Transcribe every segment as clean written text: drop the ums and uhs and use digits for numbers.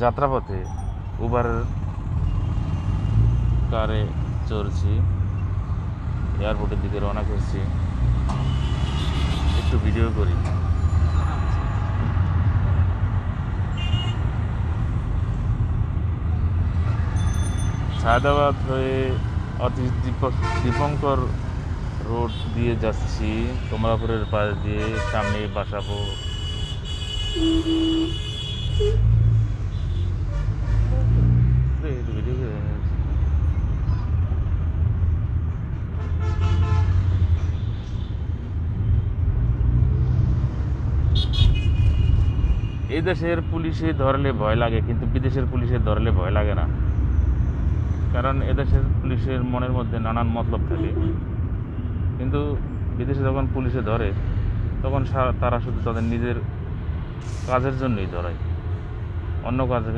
যাত্রাপথে উবারের কারে চড়ছি, এয়ারপোর্টের দিকে রওনা করছি, একটু ভিডিও করি। সায়দাবাদ হয়ে অতীশ দীপঙ্কর রোড দিয়ে যাচ্ছি, কমলাপুরের পাশ দিয়ে, সামনে বাসাবো। এই দেশের পুলিশে ধরলে ভয় লাগে, কিন্তু বিদেশের পুলিশে ধরলে ভয় লাগে না, কারণ এদেশের পুলিশের মনের মধ্যে নানান মতলব থাকে। কিন্তু বিদেশে যখন পুলিশে ধরে তখন তারা শুধু তাদের নিজের কাজের জন্যই ধরায়, অন্য কাজে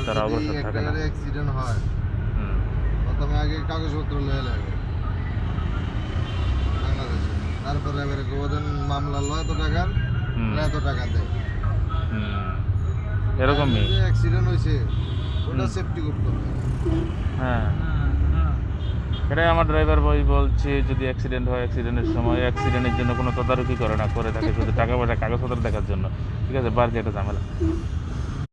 তারা অগ্রসর থাকে না। অ্যাক্সিডেন্ট হয়, প্রথমে আগে কাগজপত্র লয়ে লাগে বাংলাদেশে, তারপরে এবারে গোবর্ধন মামলা লয় এত টাকার, এত টাকা দেয়। এরকমই অ্যাক্সিডেন্ট হয়েছে ওটা সেফটি করতে হবে। হ্যাঁ, এটাই আমার ড্রাইভার ভাই বলছে, যদি অ্যাক্সিডেন্ট হয়, অ্যাক্সিডেন্টের সময় অ্যাক্সিডেন্টের জন্য কোনো তদারকি করে না, করে থাকে শুধু টাকা পয়সা কাগজপত্র দেখার জন্য। ঠিক আছে, বাড়তি একটা ঝামেলা।